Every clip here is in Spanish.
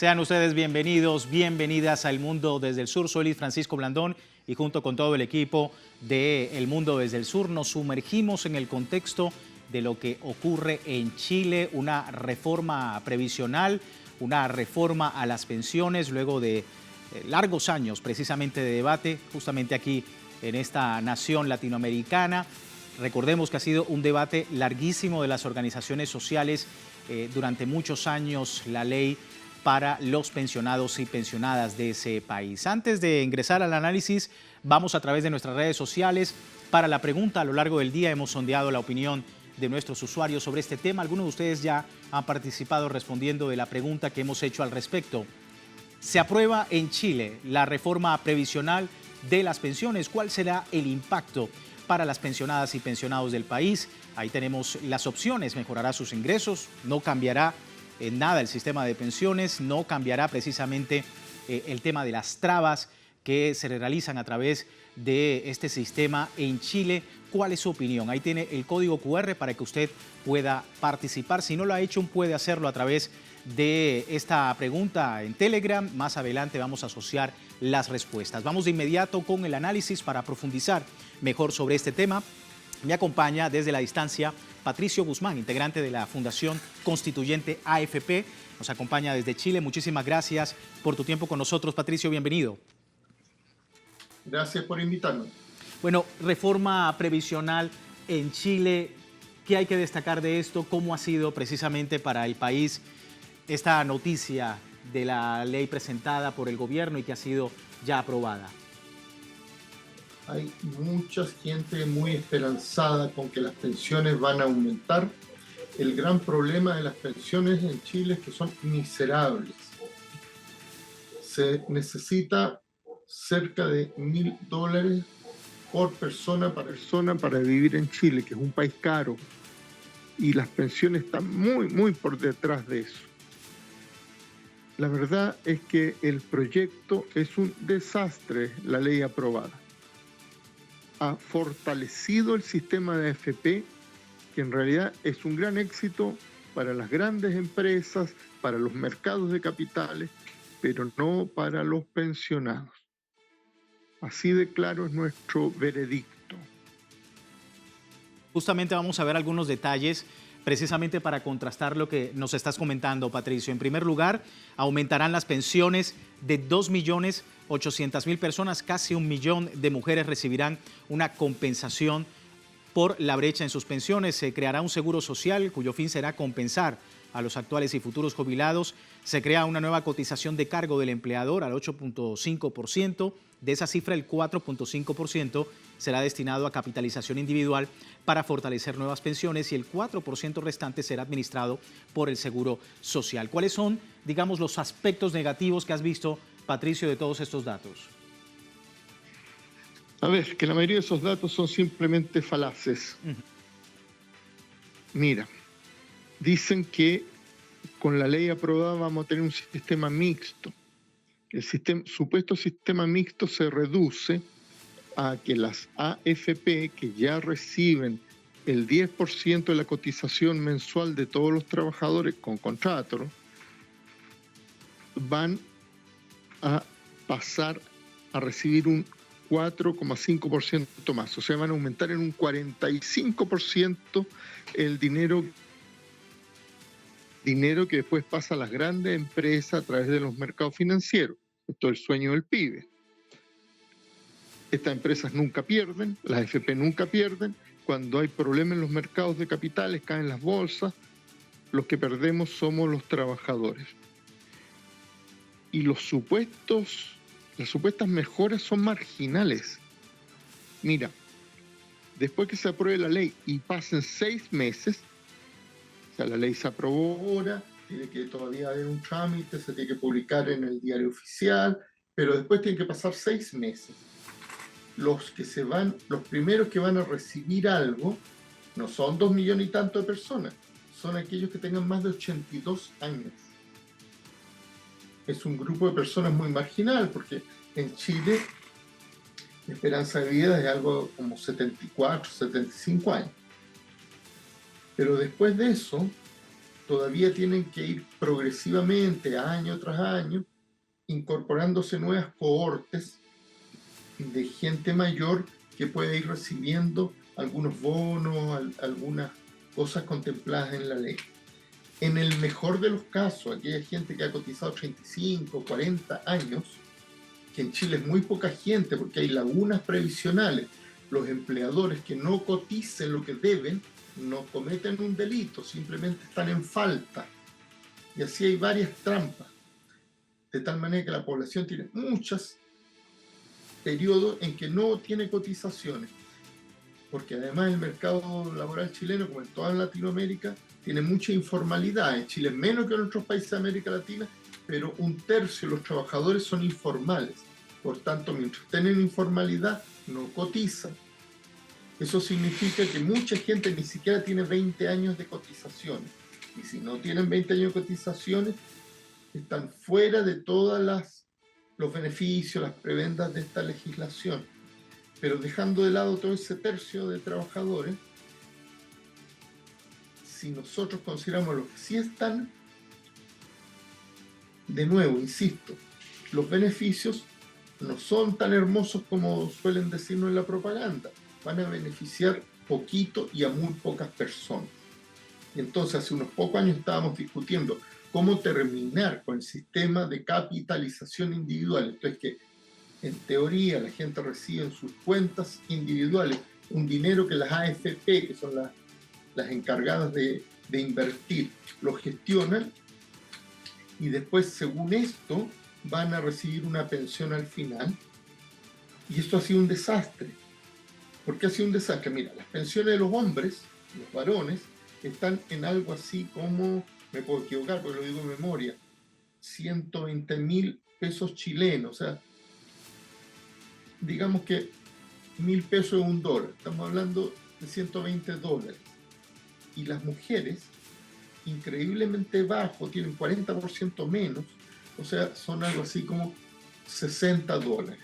Sean ustedes bienvenidos, bienvenidas a El Mundo desde el Sur. Soy Luis Francisco Blandón y junto con todo el equipo de El Mundo desde el Sur nos sumergimos en el contexto de lo que ocurre en Chile, una reforma previsional, una reforma a las pensiones luego de largos años precisamente de debate justamente aquí en esta nación latinoamericana. Recordemos que ha sido un debate larguísimo de las organizaciones sociales durante muchos años, la ley para los pensionados y pensionadas de ese país. Antes de ingresar al análisis, vamos a través de nuestras redes sociales para la pregunta. A lo largo del día hemos sondeado la opinión de nuestros usuarios sobre este tema. Algunos de ustedes ya han participado respondiendo de la pregunta que hemos hecho al respecto. Se aprueba en Chile la reforma previsional de las pensiones. ¿Cuál será el impacto para las pensionadas y pensionados del país? Ahí tenemos las opciones. Mejorará sus ingresos, no cambiará en nada el sistema de pensiones, no cambiará precisamente el tema de las trabas que se realizan a través de este sistema en Chile. ¿Cuál es su opinión? Ahí tiene el código QR para que usted pueda participar. Si no lo ha hecho, puede hacerlo a través de esta pregunta en Telegram. Más adelante vamos a asociar las respuestas. Vamos de inmediato con el análisis para profundizar mejor sobre este tema. Me acompaña desde la distancia Patricio Guzmán, integrante de la Fundación Constituyente AFP. Nos acompaña desde Chile. Muchísimas gracias por tu tiempo con nosotros, Patricio. Bienvenido. Gracias por invitarme. Bueno, reforma previsional en Chile. ¿Qué hay que destacar de esto? ¿Cómo ha sido precisamente para el país esta noticia de la ley presentada por el gobierno y que ha sido ya aprobada? Hay mucha gente muy esperanzada con que las pensiones van a aumentar. El gran problema de las pensiones en Chile es que son miserables. Se necesita cerca de $1.000 por persona para vivir en Chile, que es un país caro. Y las pensiones están muy por detrás de eso. La verdad es que el proyecto es un desastre, la ley aprobada. Ha fortalecido el sistema de AFP, que en realidad es un gran éxito para las grandes empresas, para los mercados de capitales, pero no para los pensionados. Así de claro es nuestro veredicto. Justamente vamos a ver algunos detalles precisamente para contrastar lo que nos estás comentando, Patricio. En primer lugar, aumentarán las pensiones de 2.800.000 personas, casi 1 millón de mujeres recibirán una compensación por la brecha en sus pensiones. Se creará un seguro social cuyo fin será compensar a los actuales y futuros jubilados. Se crea una nueva cotización de cargo del empleador al 8.5%. De esa cifra, el 4.5% será destinado a capitalización individual para fortalecer nuevas pensiones y el 4% restante será administrado por el Seguro Social. ¿Cuáles son, digamos, los aspectos negativos que has visto, Patricio, de todos estos datos? A ver, que la mayoría de esos datos son simplemente falaces. Mira, dicen que con la ley aprobada vamos a tener un sistema mixto. El supuesto sistema mixto se reduce a que las AFP, que ya reciben el 10% de la cotización mensual de todos los trabajadores con contrato, van a pasar a recibir un 4,5% más. O sea, van a aumentar en un 45% el dinero que después pasa a las grandes empresas a través de los mercados financieros. Esto es el sueño del pibe. Estas empresas nunca pierden, las AFP nunca pierden. Cuando hay problemas en los mercados de capitales, caen las bolsas, los que perdemos somos los trabajadores. Y las supuestas mejoras son marginales. Mira, después que se apruebe la ley y pasen 6 meses, o sea, la ley se aprobó ahora, tiene que todavía haber un trámite, se tiene que publicar en el diario oficial, pero después tienen que pasar 6 meses. Los primeros que van a recibir algo, no son 2 millones y tanto de personas, son aquellos que tengan más de 82 años. Es un grupo de personas muy marginal, porque en Chile la esperanza de vida es algo como 74, 75 años. Pero después de eso, todavía tienen que ir progresivamente, año tras año, incorporándose nuevas cohortes de gente mayor que puede ir recibiendo algunos bonos, algunas cosas contempladas en la ley. En el mejor de los casos, aquella gente que ha cotizado 35, 40 años, que en Chile es muy poca gente porque hay lagunas previsionales, los empleadores que no coticen lo que deben no cometen un delito, simplemente están en falta. Y así hay varias trampas, de tal manera que la población tiene muchos periodos en que no tiene cotizaciones, porque además el mercado laboral chileno, como en toda Latinoamérica, tiene mucha informalidad. En Chile menos que en otros países de América Latina, pero 1/3 de los trabajadores son informales. Por tanto, mientras tienen informalidad, no cotizan. Eso significa que mucha gente ni siquiera tiene 20 años de cotizaciones. Y si no tienen 20 años de cotizaciones, están fuera de todos los beneficios, las prebendas de esta legislación. Pero dejando de lado todo ese tercio de trabajadores, si nosotros consideramos los que sí están, de nuevo, insisto, los beneficios no son tan hermosos como suelen decirnos en la propaganda. Van a beneficiar poquito y a muy pocas personas. Y entonces, hace unos pocos años estábamos discutiendo cómo terminar con el sistema de capitalización individual. Entonces, que en teoría la gente recibe en sus cuentas individuales un dinero que las AFP, que son las encargadas de invertir, lo gestionan y después, según esto, van a recibir una pensión al final. Y esto ha sido un desastre. ¿Por qué ha sido un desastre? Mira, las pensiones de los hombres, los varones, están en algo así como, me puedo equivocar porque lo digo en memoria, 120.000 pesos chilenos. O sea, digamos que 1.000 pesos es $1. Estamos hablando de $120. Y las mujeres, increíblemente bajo, tienen 40% menos, o sea, son algo así como $60.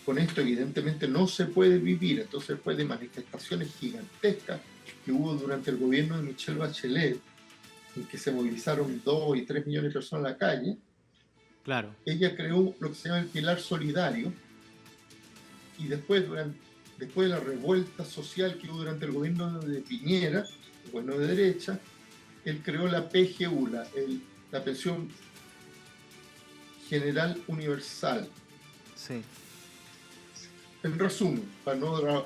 Con esto evidentemente no se puede vivir, entonces después de manifestaciones gigantescas que hubo durante el gobierno de Michelle Bachelet, en que se movilizaron 2 y 3 millones de personas a la calle, Claro. ella creó lo que se llama el pilar solidario, y después de la revuelta social que hubo durante el gobierno de Piñera, el gobierno de derecha, él creó la PGU, la Pensión General Universal. Sí. En resumen, para no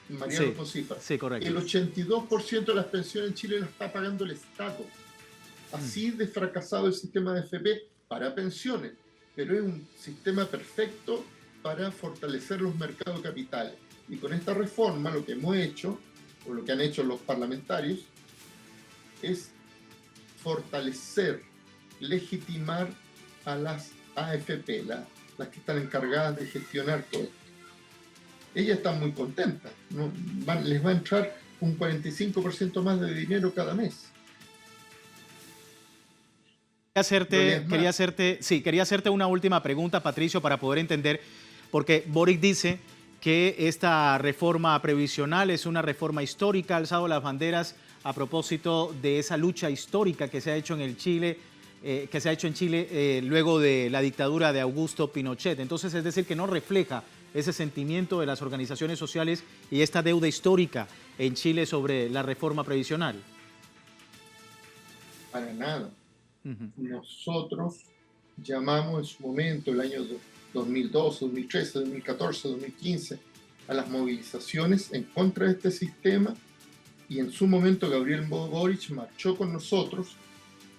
marearlo con cifras, sí, correcto. el 82% de las pensiones en Chile las está pagando el Estado. Así de fracasado el sistema de FP para pensiones, pero es un sistema perfecto para fortalecer los mercados de capitales. Y con esta reforma lo que hemos hecho, o lo que han hecho los parlamentarios, es fortalecer, legitimar a las AFP, las que están encargadas de gestionar todo esto. Ellas están muy contentas, ¿no? Les va a entrar un 45% más de dinero cada mes. Quería hacerte una última pregunta, Patricio, para poder entender, porque Boric dice que esta reforma previsional es una reforma histórica, ha alzado las banderas a propósito de esa lucha histórica que se ha hecho en Chile, luego de la dictadura de Augusto Pinochet. Entonces, es decir, que no refleja ese sentimiento de las organizaciones sociales y esta deuda histórica en Chile sobre la reforma previsional. Para nada. Nosotros llamamos en su momento, el año 2012, 2013, 2014, 2015, a las movilizaciones en contra de este sistema, y en su momento Gabriel Boric marchó con nosotros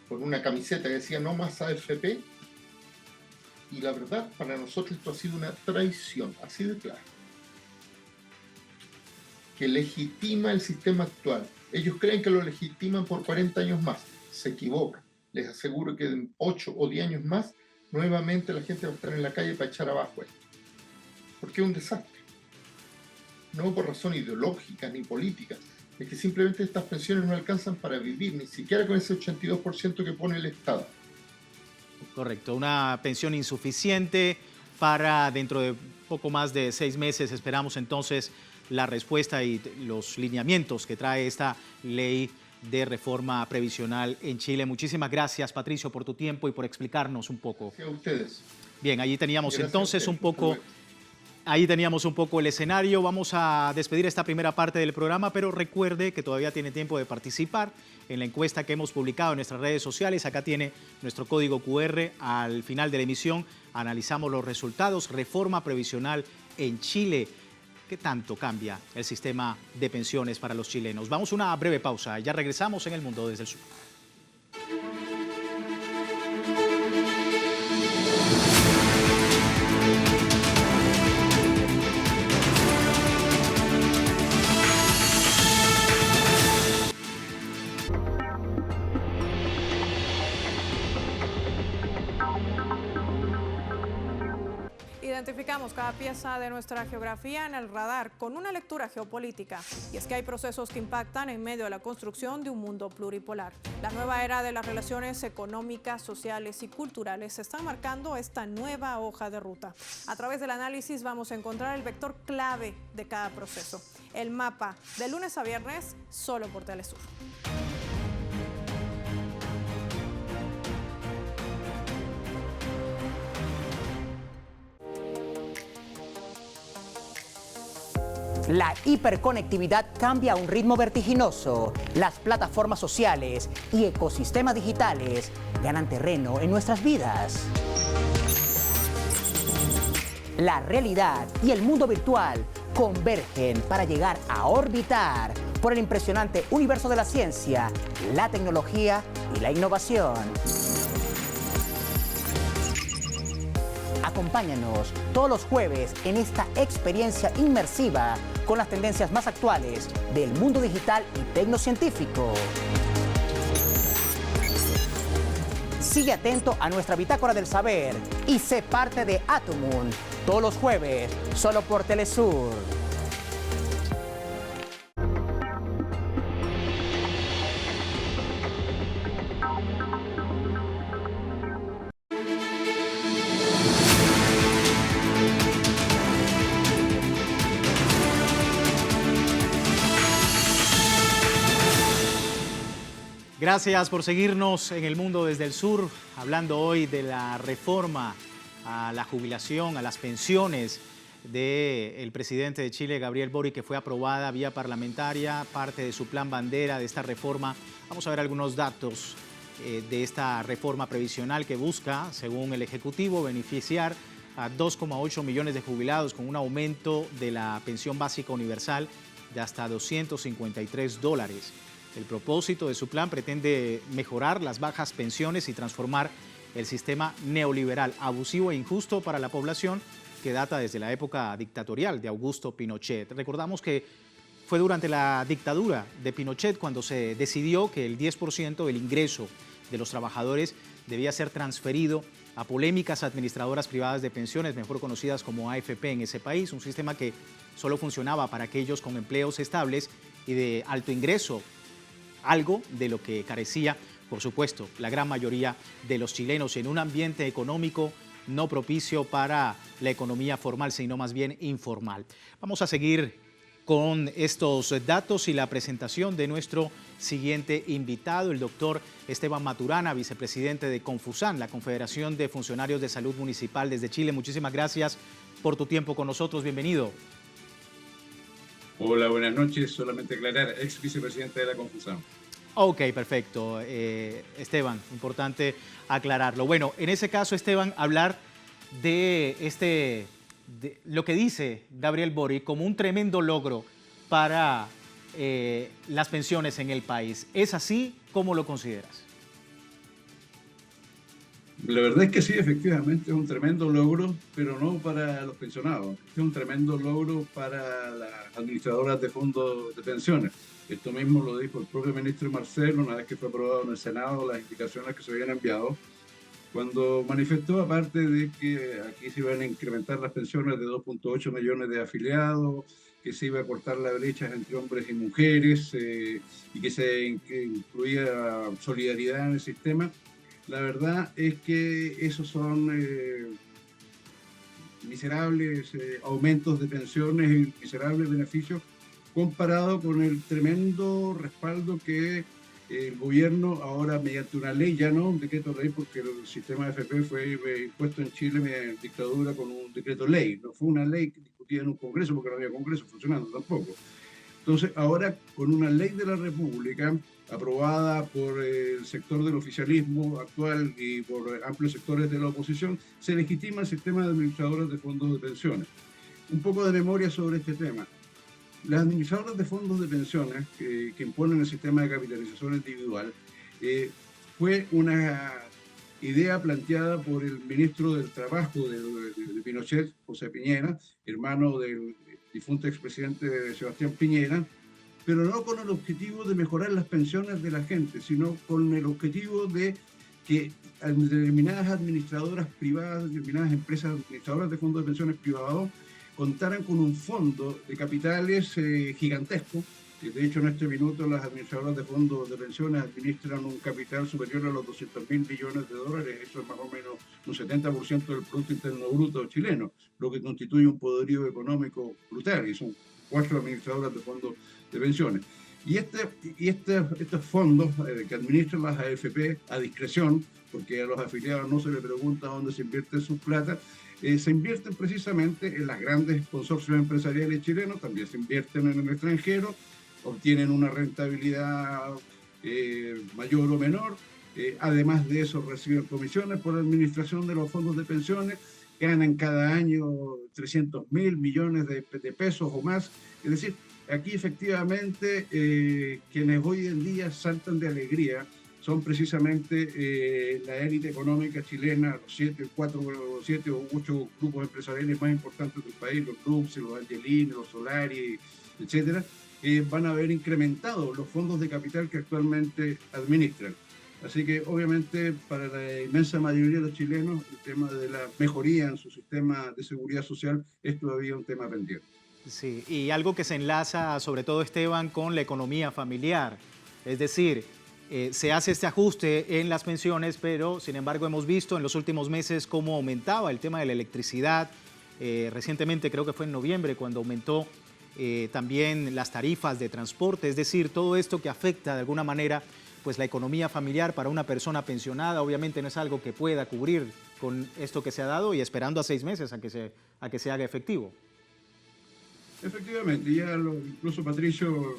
con una camiseta que decía "No más AFP", y la verdad, para nosotros esto ha sido una traición, así de claro, que legitima el sistema actual. Ellos creen que lo legitiman por 40 años más, se equivocan. Les aseguro que en 8 o 10 años más, nuevamente la gente va a estar en la calle para echar abajo esto. Porque es un desastre. No por razón ideológica ni política, es que simplemente estas pensiones no alcanzan para vivir, ni siquiera con ese 82% que pone el Estado. Correcto, una pensión insuficiente para dentro de poco más de 6 meses. Esperamos entonces la respuesta y los lineamientos que trae esta ley de reforma previsional en Chile. Muchísimas gracias, Patricio, por tu tiempo y por explicarnos un poco. Gracias a ustedes. Bien, allí teníamos Gracias entonces un poco... Ahí teníamos un poco el escenario. Vamos a despedir esta primera parte del programa, pero recuerde que todavía tiene tiempo de participar en la encuesta que hemos publicado en nuestras redes sociales. Acá tiene nuestro código QR. Al final de la emisión analizamos los resultados. Reforma previsional en Chile. ¿Qué tanto cambia el sistema de pensiones para los chilenos? Vamos a una breve pausa. Ya regresamos en El Mundo desde el Sur. Identificamos cada pieza de nuestra geografía en el radar con una lectura geopolítica. Y es que hay procesos que impactan en medio de la construcción de un mundo pluripolar. La nueva era de las relaciones económicas, sociales y culturales están marcando esta nueva hoja de ruta. A través del análisis vamos a encontrar el vector clave de cada proceso. El mapa de lunes a viernes solo por Telesur. La hiperconectividad cambia a un ritmo vertiginoso. Las plataformas sociales y ecosistemas digitales ganan terreno en nuestras vidas. La realidad y el mundo virtual convergen para llegar a orbitar por el impresionante universo de la ciencia, la tecnología y la innovación. Acompáñanos todos los jueves en esta experiencia inmersiva con las tendencias más actuales del mundo digital y tecnocientífico. Sigue atento a nuestra bitácora del saber y sé parte de Atomun todos los jueves, solo por Telesur. Gracias por seguirnos en El Mundo desde el Sur, hablando hoy de la reforma a la jubilación, a las pensiones del presidente de Chile, Gabriel Boric, que fue aprobada vía parlamentaria, parte de su plan bandera de esta reforma. Vamos a ver algunos datos de esta reforma previsional que busca, según el Ejecutivo, beneficiar a 2,8 millones de jubilados con un aumento de la pensión básica universal de hasta $253. El propósito de su plan pretende mejorar las bajas pensiones y transformar el sistema neoliberal, abusivo e injusto para la población que data desde la época dictatorial de Augusto Pinochet. Recordamos que fue durante la dictadura de Pinochet cuando se decidió que el 10% del ingreso de los trabajadores debía ser transferido a polémicas administradoras privadas de pensiones, mejor conocidas como AFP en ese país, un sistema que solo funcionaba para aquellos con empleos estables y de alto ingreso, algo de lo que carecía, por supuesto, la gran mayoría de los chilenos en un ambiente económico no propicio para la economía formal, sino más bien informal. Vamos a seguir con estos datos y la presentación de nuestro siguiente invitado, el doctor Esteban Maturana, vicepresidente de Confusan, la Confederación de Funcionarios de Salud Municipal desde Chile. Muchísimas gracias por tu tiempo con nosotros. Bienvenido. Hola, buenas noches. Solamente aclarar, ex vicepresidente de la Confusan. Ok, perfecto. Esteban, importante aclararlo. Bueno, en ese caso, Esteban, hablar de lo que dice Gabriel Boric como un tremendo logro para las pensiones en el país. ¿Es así? ¿Cómo lo consideras? La verdad es que sí, efectivamente es un tremendo logro, pero no para los pensionados. Es un tremendo logro para las administradoras de fondos de pensiones. Esto mismo lo dijo el propio ministro Marcelo una vez que fue aprobado en el Senado las indicaciones que se habían enviado, cuando manifestó, aparte de que aquí se iban a incrementar las pensiones de 2,8 millones de afiliados, que se iba a cortar la brecha entre hombres y mujeres y que se incluía solidaridad en el sistema. La verdad es que esos son miserables aumentos de pensiones y miserables beneficios comparado con el tremendo respaldo que el gobierno ahora mediante una ley, ya no un decreto ley, porque el sistema de AFP fue impuesto en Chile mediante dictadura con un decreto ley, no fue una ley discutida en un congreso porque no había congreso funcionando tampoco. Entonces ahora con una ley de la República aprobada por el sector del oficialismo actual y por amplios sectores de la oposición, se legitima el sistema de administradores de fondos de pensiones. Un poco de memoria sobre este tema. Las administradoras de fondos de pensiones que imponen el sistema de capitalización individual fue una idea planteada por el ministro del Trabajo de Pinochet, José Piñera, hermano del difunto expresidente Sebastián Piñera, pero no con el objetivo de mejorar las pensiones de la gente, sino con el objetivo de que determinadas administradoras privadas, determinadas empresas administradoras de fondos de pensiones privados, contaran con un fondo de capitales gigantesco. De hecho, en este minuto las administradoras de fondos de pensiones administran un capital superior a los 200.000 millones de dólares. Eso es más o menos un 70% del Producto Interno Bruto chileno, lo que constituye un poderío económico brutal, y son 4 administradoras de fondos de pensiones. Y estos fondos que administran las AFP a discreción, porque a los afiliados no se les pregunta dónde se invierte su plata, se invierten precisamente en las grandes consorcios empresariales chilenos, también se invierten en el extranjero, obtienen una rentabilidad mayor o menor, además de eso reciben comisiones por la administración de los fondos de pensiones, ganan cada año 300.000 millones de pesos o más. Es decir, aquí efectivamente quienes hoy en día saltan de alegría son precisamente la élite económica chilena, los 7 o 8 grupos empresariales más importantes del país, los Groups, los Angelini, los Solari, etcétera, van a haber incrementado los fondos de capital que actualmente administran. Así que obviamente para la inmensa mayoría de los chilenos el tema de la mejoría en su sistema de seguridad social es todavía un tema pendiente. Sí, y algo que se enlaza sobre todo, Esteban, con la economía familiar. Es decir, se hace este ajuste en las pensiones, pero sin embargo hemos visto en los últimos meses cómo aumentaba el tema de la electricidad. Recientemente, creo que fue en noviembre, cuando aumentó también las tarifas de transporte. Es decir, todo esto que afecta de alguna manera pues la economía familiar para una persona pensionada, obviamente no es algo que pueda cubrir con esto que se ha dado, y esperando a 6 meses a que se haga efectivo. Efectivamente, ya incluso Patricio,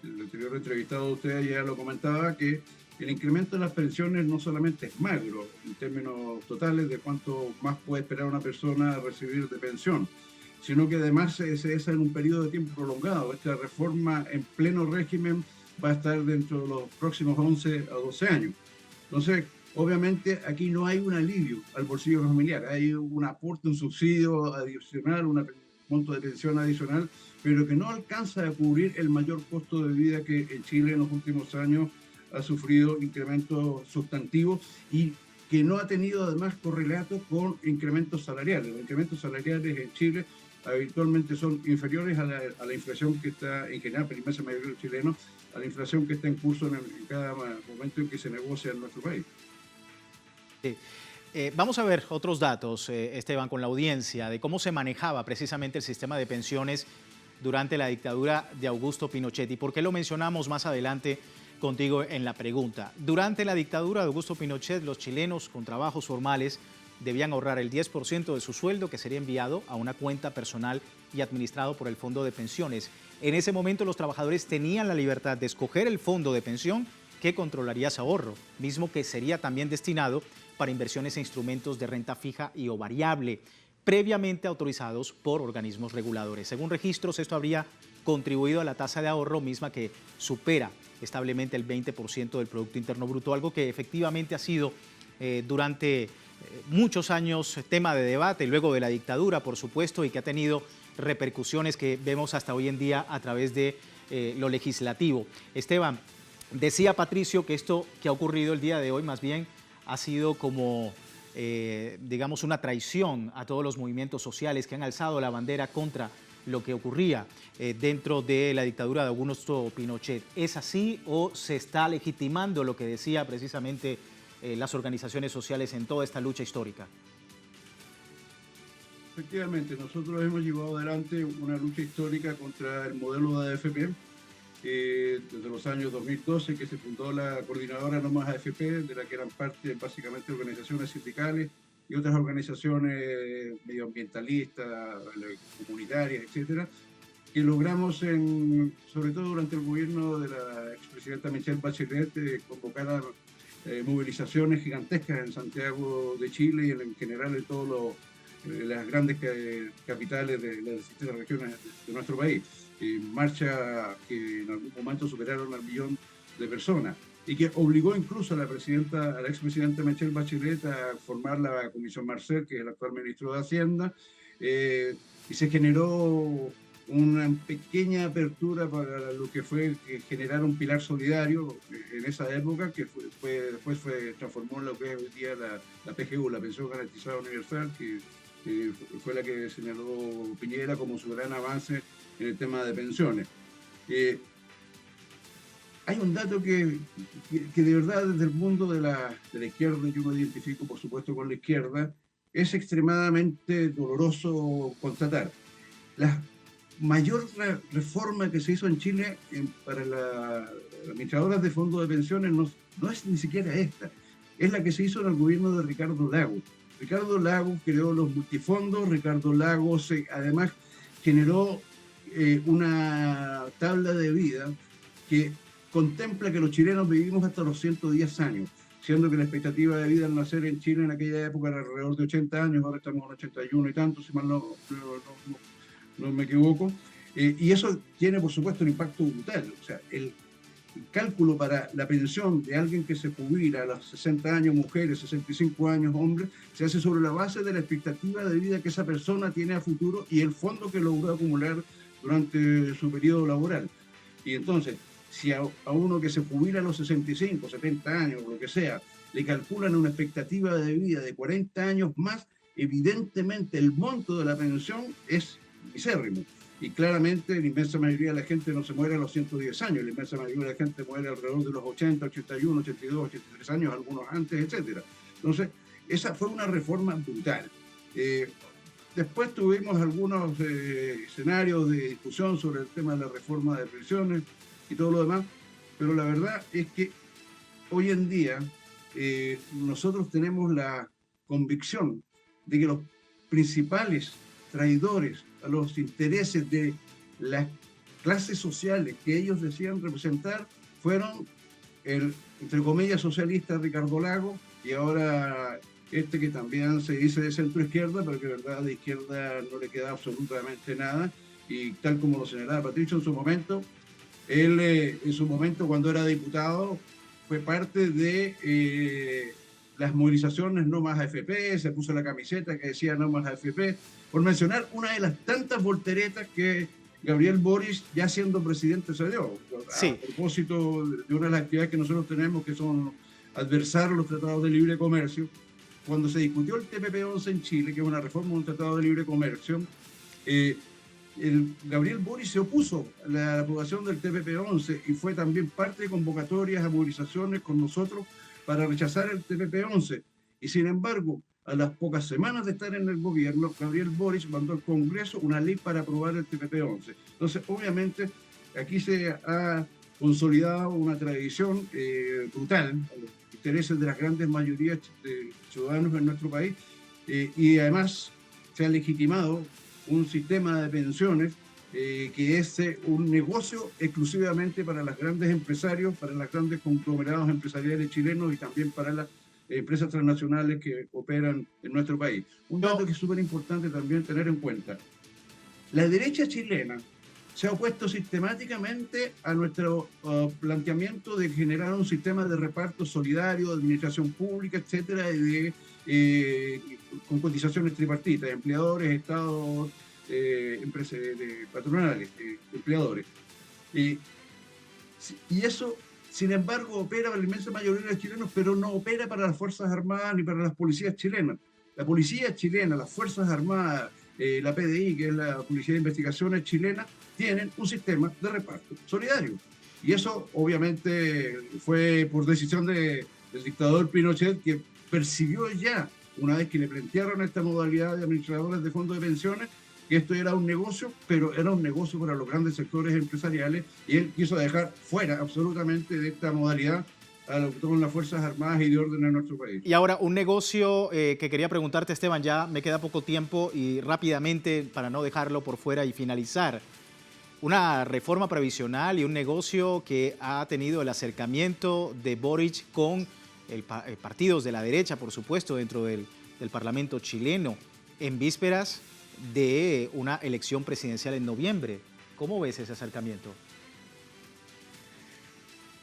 el anterior entrevistado de usted, ya lo comentaba, que el incremento de las pensiones no solamente es magro en términos totales de cuánto más puede esperar una persona a recibir de pensión, sino que además se es en un periodo de tiempo prolongado. Esta reforma en pleno régimen va a estar dentro de los próximos 11 a 12 años. Entonces, obviamente aquí no hay un alivio al bolsillo familiar, hay un aporte, un subsidio adicional, un monto de pensión adicional, pero que no alcanza a cubrir el mayor costo de vida que en Chile en los últimos años ha sufrido incrementos sustantivos y que no ha tenido además correlato con incrementos salariales. Los incrementos salariales en Chile habitualmente son inferiores a la inflación que está en general, pero la inmensa mayoría de los chilenos, a la inflación que está en curso en cada momento en que se negocia en nuestro país. Sí. Vamos a ver otros datos, Esteban, con la audiencia, de cómo se manejaba precisamente el sistema de pensiones durante la dictadura de Augusto Pinochet. ¿Y por qué lo mencionamos más adelante contigo en la pregunta? Durante la dictadura de Augusto Pinochet, los chilenos con trabajos formales debían ahorrar el 10% de su sueldo, que sería enviado a una cuenta personal y administrado por el fondo de pensiones. En ese momento los trabajadores tenían la libertad de escoger el fondo de pensión que controlaría ese ahorro, mismo que sería también destinado para inversiones e instrumentos de renta fija y o variable, previamente autorizados por organismos reguladores. Según registros, esto habría contribuido a la tasa de ahorro misma que supera establemente el 20% del Producto Interno Bruto, algo que efectivamente ha sido durante muchos años tema de debate, luego de la dictadura, por supuesto, y que ha tenido repercusiones que vemos hasta hoy en día a través de lo legislativo. Esteban, decía Patricio que esto que ha ocurrido el día de hoy más bien ha sido como, digamos, una traición a todos los movimientos sociales que han alzado la bandera contra lo que ocurría dentro de la dictadura de Augusto Pinochet. ¿Es así o se está legitimando lo que decía precisamente las organizaciones sociales en toda esta lucha histórica? Efectivamente, nosotros hemos llevado adelante una lucha histórica contra el modelo de AFP. desde los años 2012, que se fundó la coordinadora No Más AFP, de la que eran parte básicamente organizaciones sindicales y otras organizaciones medioambientalistas, comunitarias, etcétera, que logramos, sobre todo durante el gobierno de la expresidenta Michelle Bachelet, convocar a movilizaciones gigantescas en Santiago de Chile y en general en todas las grandes capitales de las distintas regiones de nuestro país. Marcha que en algún momento superaron al 1 millón de personas y que obligó incluso a la expresidenta Michelle Bachelet a formar la Comisión Marcel, que es el actual ministro de Hacienda, y se generó una pequeña apertura para lo que fue generar un pilar solidario en esa época, que después se transformó en lo que es hoy día la PGU, la Pensión Garantizada Universal, que fue la que señaló Piñera como su gran avance en el tema de pensiones. Hay un dato que de verdad desde el mundo de la izquierda, yo me identifico por supuesto con la izquierda, es extremadamente doloroso constatar. La mayor reforma que se hizo en Chile para las administradoras de fondos de pensiones no es ni siquiera esta, es la que se hizo en el gobierno de Ricardo Lagos. Ricardo Lagos creó los multifondos, Ricardo Lagos además generó una tabla de vida que contempla que los chilenos vivimos hasta los 110 años, siendo que la expectativa de vida al nacer en Chile en aquella época era alrededor de 80 años, ahora estamos en 81 y tantos, si mal no me equivoco, y eso tiene por supuesto un impacto brutal. O sea, el cálculo para la pensión de alguien que se jubila a los 60 años mujeres, 65 años hombres, se hace sobre la base de la expectativa de vida que esa persona tiene a futuro y el fondo que logró acumular durante su periodo laboral. Y entonces, si a uno que se jubila a los 65, 70 años, o lo que sea, le calculan una expectativa de vida de 40 años más, evidentemente el monto de la pensión es misérrimo. Y claramente la inmensa mayoría de la gente no se muere a los 110 años, la inmensa mayoría de la gente muere alrededor de los 80, 81, 82, 83 años, algunos antes, etc. Entonces, esa fue una reforma brutal. Después tuvimos algunos escenarios de discusión sobre el tema de la reforma de pensiones y todo lo demás, pero la verdad es que hoy en día nosotros tenemos la convicción de que los principales traidores a los intereses de las clases sociales que ellos decían representar fueron el, entre comillas, socialista Ricardo Lagos y ahora este que también se dice de centro izquierda, pero que de verdad de izquierda no le queda absolutamente nada, y tal como lo señalaba Patricio en su momento, él en su momento cuando era diputado fue parte de las movilizaciones No Más AFP, se puso la camiseta que decía No Más AFP, por mencionar una de las tantas volteretas que Gabriel Boric, ya siendo presidente, se dio. Sí. A propósito de una de las actividades que nosotros tenemos, que son adversar los tratados de libre comercio, cuando se discutió el TPP-11 en Chile, que es una reforma de un tratado de libre comercio, Gabriel Boric se opuso a la aprobación del TPP-11 y fue también parte de convocatorias a movilizaciones con nosotros para rechazar el TPP-11. Y sin embargo, a las pocas semanas de estar en el gobierno, Gabriel Boric mandó al Congreso una ley para aprobar el TPP-11. Entonces, obviamente, aquí se ha consolidado una tradición brutal a los intereses de las grandes mayorías de ciudadanos en nuestro país y además se ha legitimado un sistema de pensiones que es un negocio exclusivamente para los grandes empresarios, para los grandes conglomerados empresariales chilenos y también para las empresas transnacionales que operan en nuestro país. Un dato que es súper importante también tener en cuenta. La derecha chilena se ha opuesto sistemáticamente a nuestro planteamiento de generar un sistema de reparto solidario, de administración pública, etcétera, con cotizaciones tripartitas, empleadores, Estado, empresas patronales, empleadores. Y eso, sin embargo, opera para la inmensa mayoría de los chilenos, pero no opera para las Fuerzas Armadas ni para las policías chilenas. La policía chilena, las Fuerzas Armadas, la PDI, que es la Policía de Investigaciones chilena, tienen un sistema de reparto solidario. Y eso, obviamente, fue por decisión del dictador Pinochet, que percibió ya, una vez que le plantearon esta modalidad de administradores de fondos de pensiones, que esto era un negocio, pero era un negocio para los grandes sectores empresariales, y él quiso dejar fuera absolutamente de esta modalidad a lo que son las Fuerzas Armadas y de orden en nuestro país. Y ahora, un negocio que quería preguntarte, Esteban, ya me queda poco tiempo y rápidamente, para no dejarlo por fuera y finalizar. Una reforma previsional y un negocio que ha tenido el acercamiento de Boric con partidos de la derecha, por supuesto, dentro del Parlamento chileno, en vísperas de una elección presidencial en noviembre. ¿Cómo ves ese acercamiento?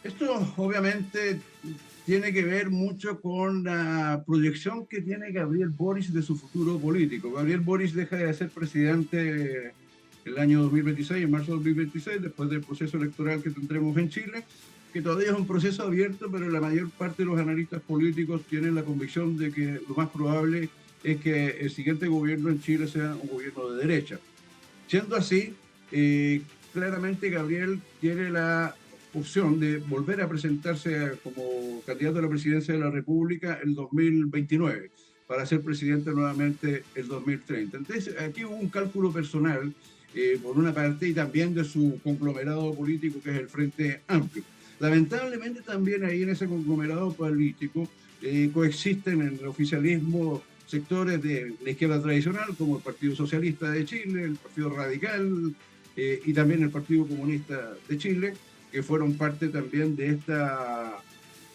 Esto obviamente tiene que ver mucho con la proyección que tiene Gabriel Boric de su futuro político. Gabriel Boric deja de ser presidente el año 2026, en marzo de 2026, después del proceso electoral que tendremos en Chile, que todavía es un proceso abierto, pero la mayor parte de los analistas políticos tienen la convicción de que lo más probable es que el siguiente gobierno en Chile sea un gobierno de derecha. Siendo así, claramente Gabriel tiene la opción de volver a presentarse como candidato a la presidencia de la República el 2029, para ser presidente nuevamente el 2030. Entonces, aquí hubo un cálculo personal, por una parte, y también de su conglomerado político, que es el Frente Amplio. Lamentablemente, también ahí en ese conglomerado político coexisten en el oficialismo sectores de la izquierda tradicional, como el Partido Socialista de Chile, el Partido Radical y también el Partido Comunista de Chile, que fueron parte también de esta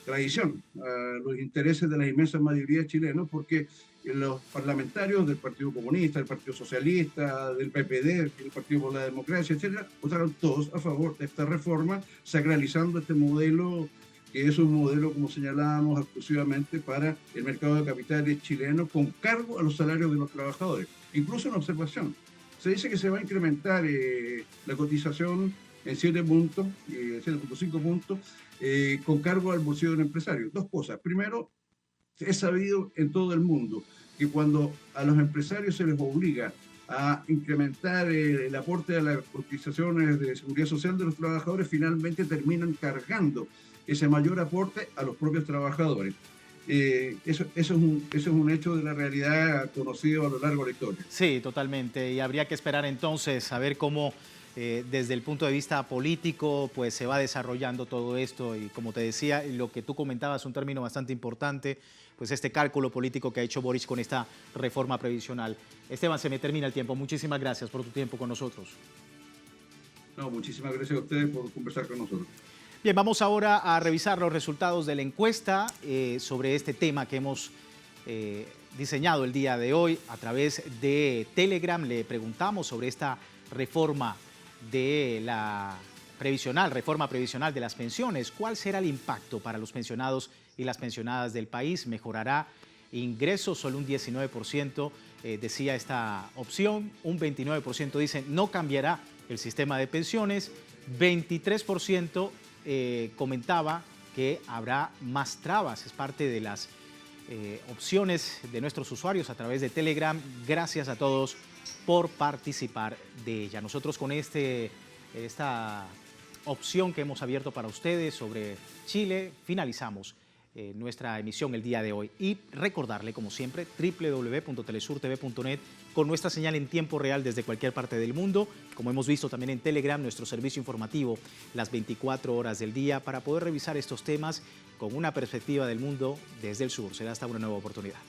traición a los intereses de la inmensa mayoría de chilenos, porque los parlamentarios del Partido Comunista, del Partido Socialista, del PPD, del Partido por la Democracia, etcétera, votaron todos a favor de esta reforma, sacralizando este modelo, que es un modelo, como señalábamos, exclusivamente para el mercado de capitales chileno, con cargo a los salarios de los trabajadores. Incluso una observación: se dice que se va a incrementar la cotización en 7 puntos, 7.5 puntos, con cargo al bolsillo del empresario. Dos cosas. Primero, es sabido en todo el mundo que cuando a los empresarios se les obliga a incrementar el aporte a las cotizaciones de seguridad social de los trabajadores, finalmente terminan cargando ese mayor aporte a los propios trabajadores. Eso es un hecho de la realidad conocido a lo largo de la historia. Sí, totalmente. Y habría que esperar entonces a ver cómo desde el punto de vista político pues se va desarrollando todo esto. Y como te decía, lo que tú comentabas, un término bastante importante, pues este cálculo político que ha hecho Boric con esta reforma previsional. Esteban, se me termina el tiempo. Muchísimas gracias por tu tiempo con nosotros. No, muchísimas gracias a ustedes por conversar con nosotros. Bien, vamos ahora a revisar los resultados de la encuesta sobre este tema que hemos diseñado el día de hoy a través de Telegram. Le preguntamos sobre esta reforma de la reforma previsional de las pensiones. ¿Cuál será el impacto para los pensionados y las pensionadas del país? ¿Mejorará ingresos? Solo un 19% decía esta opción, un 29% dice no cambiará el sistema de pensiones, 23% comentaba que habrá más trabas. Es parte de las opciones de nuestros usuarios a través de Telegram. Gracias a todos por participar de ella. Nosotros con esta opción que hemos abierto para ustedes sobre Chile finalizamos nuestra emisión el día de hoy. Y recordarle, como siempre, www.telesurtv.net con nuestra señal en tiempo real desde cualquier parte del mundo. Como hemos visto también en Telegram, nuestro servicio informativo las 24 horas del día para poder revisar estos temas con una perspectiva del mundo desde el sur. Será hasta una nueva oportunidad.